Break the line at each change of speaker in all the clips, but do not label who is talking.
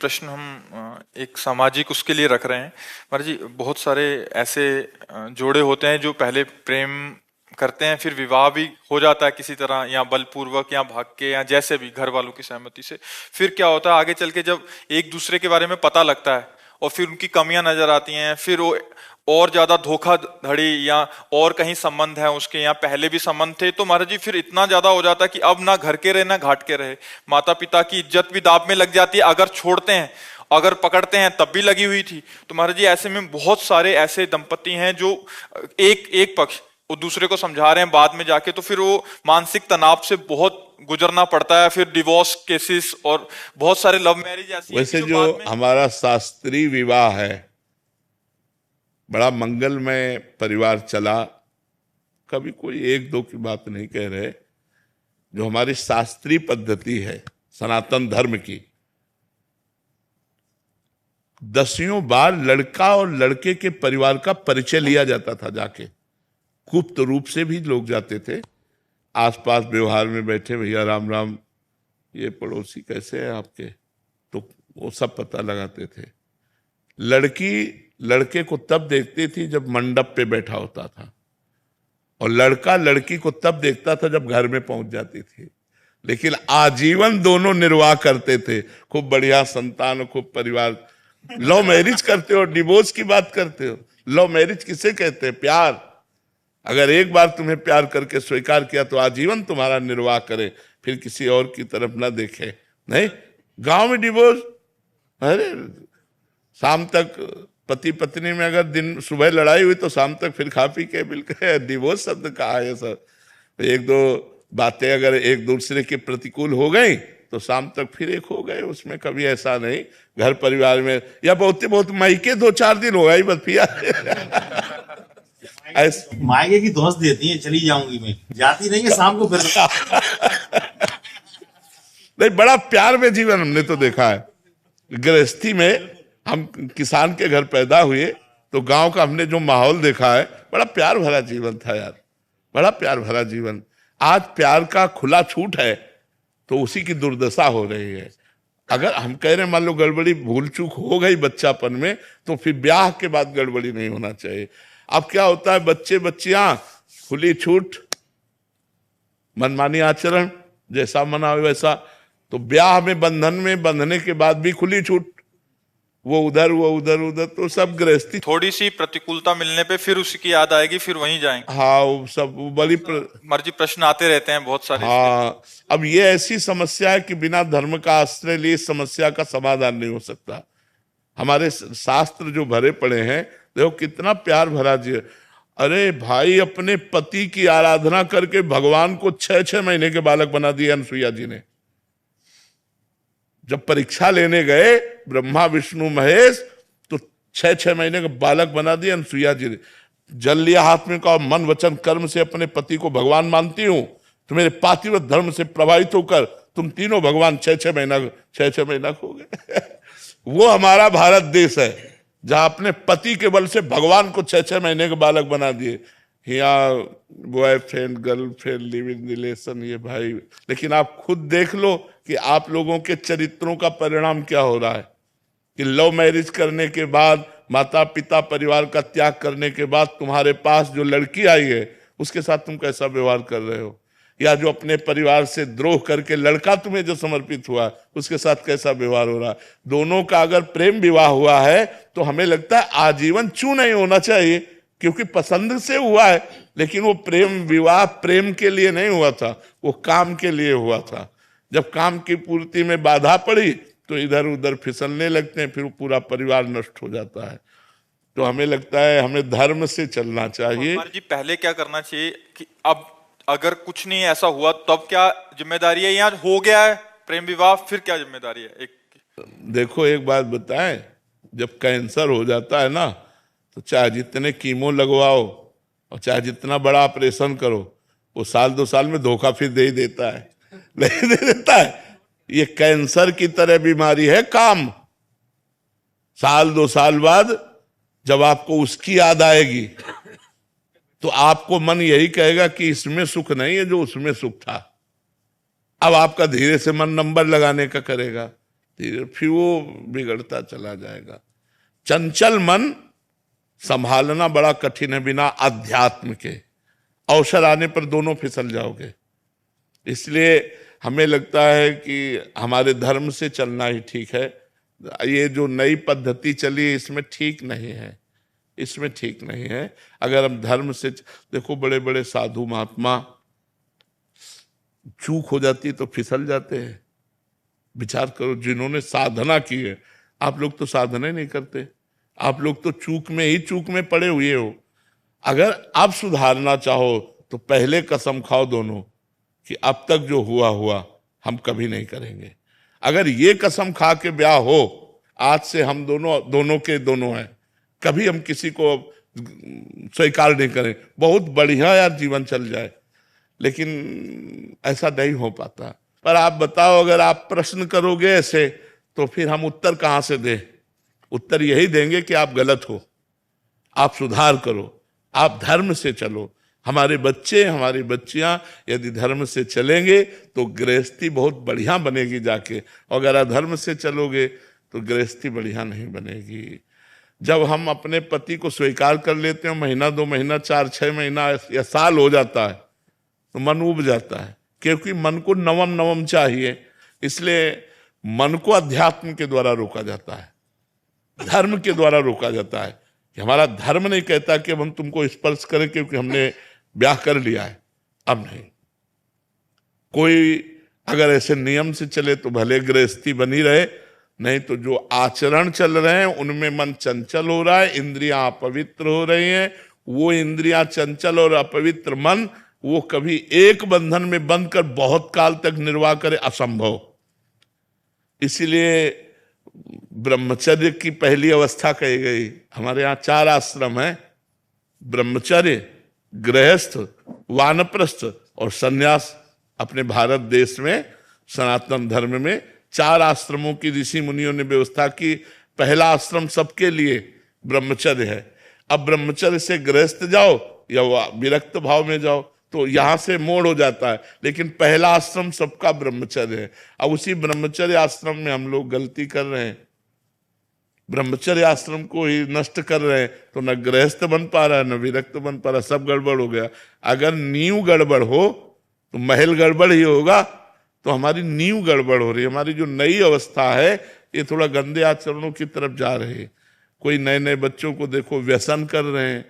प्रश्न हम एक सामाजिक उसके लिए रख रहे हैं। महाराज जी, बहुत सारे ऐसे जोड़े होते हैं जो पहले प्रेम करते हैं, फिर विवाह भी हो जाता है किसी तरह, या बलपूर्वक या भाग के, या जैसे भी घर वालों की सहमति से। फिर क्या होता है आगे चल के, जब एक दूसरे के बारे में पता लगता है और फिर उनकी कमियां नजर आती हैं, फिर वो और ज्यादा धोखाधड़ी, या और कहीं संबंध है उसके, या पहले भी संबंध थे, तो महाराज जी फिर इतना ज्यादा हो जाता है कि अब ना घर के रहे ना घाट के रहे। माता पिता की इज्जत भी दांव में लग जाती है, अगर छोड़ते हैं, अगर पकड़ते हैं तब भी लगी हुई थी। तो महाराज जी ऐसे में बहुत सारे ऐसे दंपति हैं जो एक एक पक्ष वो दूसरे को समझा रहे हैं, बाद में जाके तो फिर वो मानसिक तनाव से बहुत गुजरना पड़ता है, फिर डिवोर्स केसेस और बहुत सारे लव मैरिज ऐसी हैं कि
वैसे
जो
जो
बाद में।
हमारा शास्त्रीय विवाह है, बड़ा मंगलमय परिवार चला, कभी कोई एक दो की बात नहीं कह रहे। जो हमारी शास्त्रीय पद्धति है सनातन धर्म की, दसियों बार लड़का और लड़के के परिवार का परिचय लिया जाता था जाके। गुप्त रूप से भी लोग जाते थे, आसपास व्यवहार में बैठे, भैया राम राम, ये पड़ोसी कैसे हैं आपके, तो वो सब पता लगाते थे। लड़की लड़के को तब देखती थी जब मंडप पे बैठा होता था, और लड़का लड़की को तब देखता था जब घर में पहुंच जाती थी। लेकिन आजीवन दोनों निर्वाह करते थे, खूब बढ़िया संतान, खूब परिवार। लव मैरिज करते हो, डिवोर्स की बात करते हो। लव मैरिज किसे कहते हैं? प्यार। अगर एक बार तुम्हें प्यार करके स्वीकार किया तो आजीवन तुम्हारा निर्वाह करे, फिर किसी और की तरफ ना देखे। नहीं, गांव में डिवोर्स, अरे शाम तक पति पत्नी में अगर दिन सुबह लड़ाई हुई तो शाम तक फिर खा पी के बिल्कुल। डिवोर्स शब्द कहा है सर। एक दो बातें अगर एक दूसरे के प्रतिकूल हो गई तो शाम तक फिर एक हो गए, उसमें कभी ऐसा नहीं। घर परिवार में या बहुत मायके 2-4 दिन हो गई बस पिया।
मायके की दोस्त देती है, चली जाऊंगी मैं, जाती नहीं है शाम को फिर।
नहीं, बड़ा प्यार में जीवन हमने तो देखा है। गृहस्थी में हम किसान के घर पैदा हुए तो गांव का हमने जो माहौल देखा है, बड़ा प्यार भरा जीवन था यार, बड़ा प्यार भरा जीवन। आज प्यार का खुला छूट है तो उसी की दुर्दशा हो रही है। अगर हम कह रहे हैं मान लो गड़बड़ी भूल चूक हो गई बच्चापन में, तो फिर ब्याह के बाद गड़बड़ी नहीं होना चाहिए। अब क्या होता है, बच्चे बच्चियां खुली छूट, मनमानी आचरण, जैसा मना हो वैसा। तो ब्याह में बंधन में बंधने के बाद भी खुली छूट, वो उधर, तो सब गृहस्थी।
थोड़ी सी प्रतिकूलता मिलने पे फिर उसकी याद आएगी, फिर वहीं जाएंगे।
हाँ, वो सब बड़ी
मर्जी प्रश्न आते रहते हैं बहुत सारे।
हाँ, अब ये ऐसी समस्या है कि बिना धर्म का आश्रय लिए इस समस्या का समाधान नहीं हो सकता। हमारे शास्त्र जो भरे पड़े हैं, देखो कितना प्यार भरा जी। अरे भाई, अपने पति की आराधना करके भगवान को 6-6 महीने के बालक बना दिए अनसुईया जी ने। जब परीक्षा लेने गए ब्रह्मा विष्णु महेश, तो 6-6 महीने का बालक बना दिया अनसुईया जी ने। जल लिया हाथ में, कहा मन वचन कर्म से अपने पति को भगवान मानती हूं, तो मेरे पातिव्रत धर्म से प्रभावित होकर तुम तीनों भगवान 6-6 महीना हो गए। वो हमारा भारत देश है जहां अपने पति के बल से भगवान को 6-6 महीने के बालक बना दिए। यहाँ boyfriend girlfriend live in relation, ये भाई। लेकिन आप खुद देख लो कि आप लोगों के चरित्रों का परिणाम क्या हो रहा है कि लव मैरिज करने के बाद, माता पिता परिवार का त्याग करने के बाद तुम्हारे पास जो लड़की आई है उसके साथ तुम कैसा व्यवहार कर रहे हो, या जो अपने परिवार से द्रोह करके लड़का तुम्हें जो समर्पित हुआ उसके साथ कैसा व्यवहार हो रहा है। दोनों का अगर प्रेम विवाह हुआ है तो हमें लगता है आजीवन क्यों नहीं होना चाहिए, क्योंकि पसंद से हुआ है। लेकिन वो प्रेम विवाह प्रेम के लिए नहीं हुआ था, वो काम के लिए हुआ था। जब काम की पूर्ति में बाधा पड़ी तो इधर उधर फिसलने लगते हैं, फिर पूरा परिवार नष्ट हो जाता है। तो हमें लगता है हमें धर्म से चलना चाहिए।
जी पहले क्या करना चाहिए कि अब अगर कुछ नहीं ऐसा हुआ तब क्या जिम्मेदारी है, या हो गया है प्रेम विवाह फिर क्या जिम्मेदारी है?
देखो एक बात बताएं, जब कैंसर हो जाता है ना, तो चाहे जितने कीमो लगवाओ और चाहे जितना बड़ा ऑपरेशन करो, वो 1-2 साल में धोखा फिर दे ही देता है, नहीं दे देता है। ये कैंसर की तरह बीमारी है काम। 1-2 साल बाद जब आपको उसकी याद आएगी तो आपको मन यही कहेगा कि इसमें सुख नहीं है जो उसमें सुख था। अब आपका धीरे से मन नंबर लगाने का करेगा। धीरे फिर वो बिगड़ता चला जाएगा। चंचल मन संभालना बड़ा कठिन है बिना अध्यात्म के। अवसर आने पर दोनों फिसल जाओगे। इसलिए हमें लगता है कि हमारे धर्म से चलना ही ठीक है। ये जो नई पद्धति चली है इसमें ठीक नहीं है, इसमें ठीक नहीं है। अगर हम धर्म से देखो, बड़े बड़े साधु महात्मा चूक हो जाती तो फिसल जाते हैं। विचार करो, जिन्होंने साधना की है, आप लोग तो साधना ही नहीं करते, आप लोग तो चूक में पड़े हुए हो। अगर आप सुधारना चाहो तो पहले कसम खाओ दोनों कि अब तक जो हुआ हुआ हम कभी नहीं करेंगे। अगर ये कसम खा के ब्याह हो, आज से हम दोनों के दोनों हैं, कभी हम किसी को स्वीकार नहीं करें, बहुत बढ़िया यार जीवन चल जाए, लेकिन ऐसा नहीं हो पाता। पर आप बताओ, अगर आप प्रश्न करोगे ऐसे तो फिर हम उत्तर कहां से दें? उत्तर यही देंगे कि आप गलत हो, आप सुधार करो, आप धर्म से चलो। हमारे बच्चे, हमारी बच्चियां यदि धर्म से चलेंगे तो गृहस्थी बहुत बढ़िया बनेगी जाके, और अगर अधर्म से चलोगे तो गृहस्थी बढ़िया नहीं बनेगी। जब हम अपने पति को स्वीकार कर लेते हैं, महीना 2 महीना 4-6 महीना या साल हो जाता है तो मन उब जाता है, क्योंकि मन को नवम नवम चाहिए। इसलिए मन को अध्यात्म के द्वारा रोका जाता है, धर्म के द्वारा रोका जाता है। कि हमारा धर्म नहीं कहता कि हम तुमको स्पर्श करें क्योंकि हमने ब्याह कर लिया है, अब नहीं। कोई अगर ऐसे नियम से चले तो भले गृहस्थी बनी रहे, नहीं तो जो आचरण चल रहे हैं उनमें मन चंचल हो रहा है, इंद्रियां अपवित्र हो रही हैं। वो इंद्रियां चंचल और अपवित्र मन वो कभी एक बंधन में बंध कर बहुत काल तक निर्वाह करे, असंभव। इसीलिए ब्रह्मचर्य की पहली अवस्था कही गई। हमारे यहाँ 4 आश्रम हैं, ब्रह्मचर्य, गृहस्थ, वानप्रस्थ और सन्यास। अपने भारत देश में सनातन धर्म में 4 आश्रमों की ऋषि मुनियों ने व्यवस्था की। पहला आश्रम सबके लिए ब्रह्मचर्य है। अब ब्रह्मचर्य से गृहस्थ जाओ या विरक्त भाव में जाओ तो यहां से मोड़ हो जाता है, लेकिन पहला आश्रम सबका ब्रह्मचर्य है। अब उसी ब्रह्मचर्य आश्रम में हम लोग गलती कर रहे हैं, ब्रह्मचर्य आश्रम को ही नष्ट कर रहे हैं, तो न गृहस्थ बन पा रहा है न विरक्त बन पा रहा, सब गड़बड़ हो गया। अगर नींव गड़बड़ हो तो महल गड़बड़ ही होगा। तो हमारी नींव गड़बड़ हो रही है। हमारी जो नई अवस्था है ये थोड़ा गंदे आचरणों की तरफ जा रही है। कोई नए नए बच्चों को देखो व्यसन कर रहे हैं।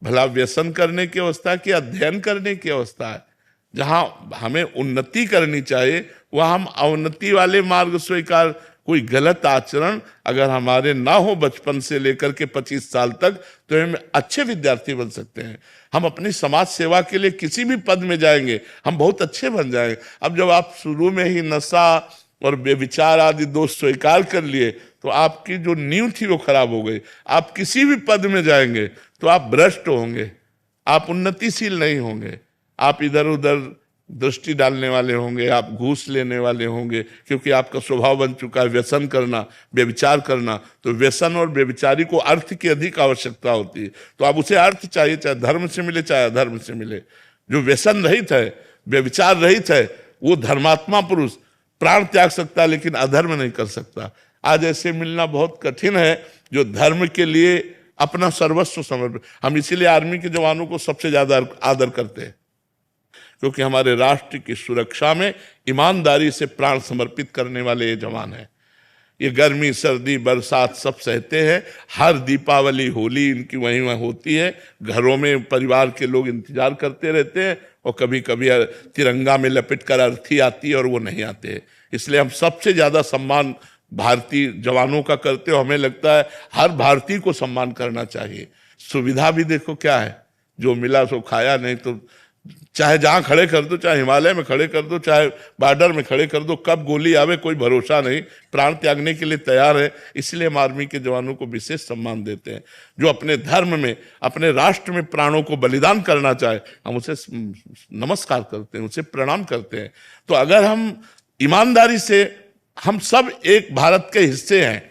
भला व्यसन करने की अवस्था की अध्ययन करने की अवस्था है? जहां हमें उन्नति करनी चाहिए वहां हम अवनति वाले मार्ग स्वीकार। कोई गलत आचरण अगर हमारे ना हो बचपन से लेकर के 25 साल तक, तो हम अच्छे विद्यार्थी बन सकते हैं। हम अपनी समाज सेवा के लिए किसी भी पद में जाएंगे, हम बहुत अच्छे बन जाएंगे। अब जब आप शुरू में ही नशा और व्यभिचार आदि दोष स्वीकार कर लिए तो आपकी जो नींव थी वो खराब हो गई। आप किसी भी पद में जाएंगे तो आप भ्रष्ट होंगे, आप उन्नतिशील नहीं होंगे, आप इधर उधर दृष्टि डालने वाले होंगे, आप घूस लेने वाले होंगे, क्योंकि आपका स्वभाव बन चुका है व्यसन करना, व्यभिचार करना। तो व्यसन और व्यभिचारी को अर्थ की अधिक आवश्यकता होती है। तो अब उसे अर्थ चाहिए, चाहे धर्म से मिले चाहे अधर्म से मिले। जो व्यसन रहित है, व्यभिचार रहित है, वो धर्मात्मा पुरुष प्राण त्याग सकता है, लेकिन अधर्म नहीं कर सकता। आज ऐसे मिलना बहुत कठिन है जो धर्म के लिए अपना सर्वस्व समर्पित। हम इसीलिए आर्मी के जवानों को सबसे ज्यादा आदर करते हैं, क्योंकि हमारे राष्ट्र की सुरक्षा में ईमानदारी से प्राण समर्पित करने वाले ये जवान हैं। ये गर्मी सर्दी बरसात सब सहते हैं। हर दीपावली होली इनकी वहीं वहीं होती है। घरों में परिवार के लोग इंतजार करते रहते हैं, और कभी कभी तिरंगा में लपेट कर अर्थी आती है और वो नहीं आते। इसलिए हम सबसे ज्यादा सम्मान भारतीय जवानों का करते हो। हमें लगता है हर भारतीय को सम्मान करना चाहिए। सुविधा भी देखो क्या है, जो मिला सो खाया, नहीं तो चाहे जहां खड़े कर दो, चाहे हिमालय में खड़े कर दो, चाहे बॉर्डर में खड़े कर दो, कब गोली आवे कोई भरोसा नहीं। प्राण त्यागने के लिए तैयार है। इसलिए हम आर्मी के जवानों को विशेष सम्मान देते हैं। जो अपने धर्म में, अपने राष्ट्र में प्राणों को बलिदान करना चाहे, हम उसे नमस्कार करते हैं, उसे प्रणाम करते हैं। तो अगर हम ईमानदारी से, हम सब एक भारत के हिस्से हैं,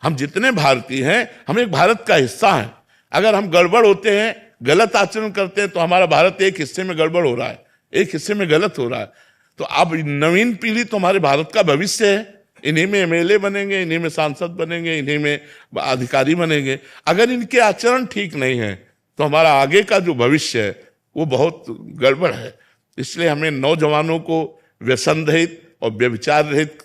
हम जितने भारतीय हैं हम एक भारत का हिस्सा हैं। अगर हम गड़बड़ होते हैं, गलत आचरण करते हैं, तो हमारा भारत एक हिस्से में गड़बड़ हो रहा है, एक हिस्से में गलत हो रहा है। तो अब नवीन पीढ़ी तो हमारे भारत का भविष्य है, इन्हीं में एमएलए बनेंगे, इन्हीं में सांसद बनेंगे, इन्हीं में अधिकारी बनेंगे। अगर इनके आचरण ठीक नहीं है तो हमारा आगे का जो भविष्य है वो बहुत गड़बड़ है। इसलिए हमें नौजवानों को व्यसन रहित और व्यभिचार रहित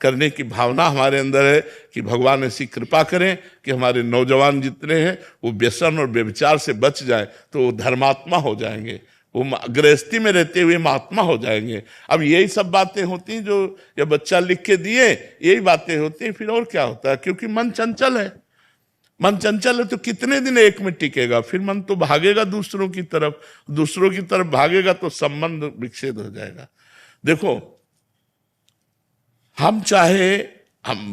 करने की भावना हमारे अंदर है कि भगवान ऐसी कृपा करें कि हमारे नौजवान जितने हैं वो व्यसन और व्यभिचार से बच जाए, तो वो धर्मात्मा हो जाएंगे, वो गृहस्थी में रहते हुए महात्मा हो जाएंगे। अब यही सब बातें होती हैं जो ये बच्चा लिख के दिए, यही बातें होती हैं। फिर और क्या होता है, क्योंकि मन चंचल है। मन चंचल है तो कितने दिन एक में टिकेगा, फिर मन तो भागेगा दूसरों की तरफ, दूसरों की तरफ भागेगा तो संबंध विच्छेद हो जाएगा। देखो, हम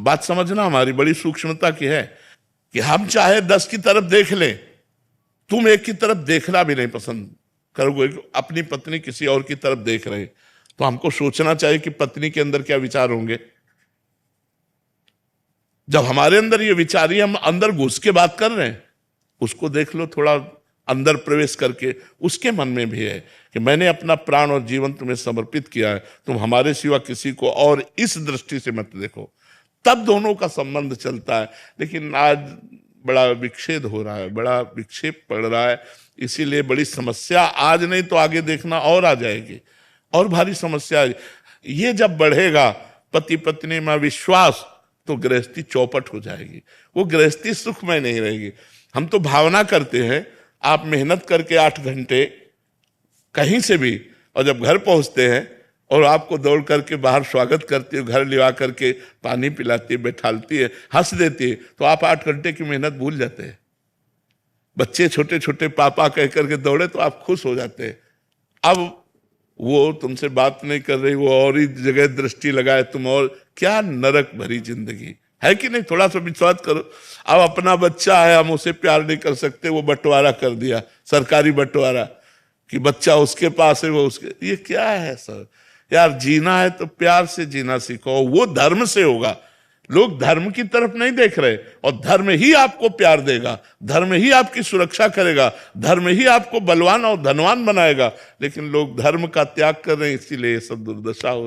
बात समझना हमारी बड़ी सूक्ष्मता की है कि हम चाहे 10 की तरफ देख लें, तुम एक की तरफ देखना भी नहीं पसंद करोगे। अपनी पत्नी किसी और की तरफ देख रहे तो हमको सोचना चाहिए कि पत्नी के अंदर क्या विचार होंगे। जब हमारे अंदर ये विचार ही हम अंदर घुस के बात कर रहे हैं, उसको देख लो थोड़ा अंदर प्रवेश करके, उसके मन में भी है कि मैंने अपना प्राण और जीवन तुम्हें समर्पित किया है, तुम हमारे सिवा किसी को और इस दृष्टि से मत देखो, तब दोनों का संबंध चलता है। लेकिन आज बड़ा विक्षेद हो रहा है, बड़ा विक्षेप पड़ रहा है, इसीलिए बड़ी समस्या आज नहीं तो आगे देखना और आ जाएगी, और भारी समस्या। ये जब बढ़ेगा पति पत्नी में विश्वास, तो गृहस्थी चौपट हो जाएगी, वो गृहस्थी सुखमय नहीं रहेगी। हम तो भावना करते हैं, आप मेहनत करके 8 घंटे कहीं से भी, और जब घर पहुंचते हैं और आपको दौड़ करके बाहर स्वागत करती है, घर लिवा करके पानी पिलाती है, बैठालती है, हंस देती है, तो आप 8 घंटे की मेहनत भूल जाते हैं। बच्चे छोटे छोटे पापा कह करके दौड़े तो आप खुश हो जाते हैं। अब वो तुमसे बात नहीं कर रही, वो और ही जगह दृष्टि लगाए तुम, और क्या नरक भरी जिंदगी है कि नहीं। थोड़ा सा विश्वास करो। अब अपना बच्चा है, हम उसे प्यार नहीं कर सकते, वो बंटवारा कर दिया, सरकारी बंटवारा, कि बच्चा उसके पास है वो उसके। ये क्या है सर यार, जीना है तो प्यार से जीना सीखो, वो धर्म से होगा। लोग धर्म की तरफ नहीं देख रहे, और धर्म ही आपको प्यार देगा, धर्म ही आपकी सुरक्षा करेगा, धर्म ही आपको बलवान और धनवान बनाएगा। लेकिन लोग धर्म का त्याग कर रहे हैं, इसीलिए ये सब दुर्दशा हो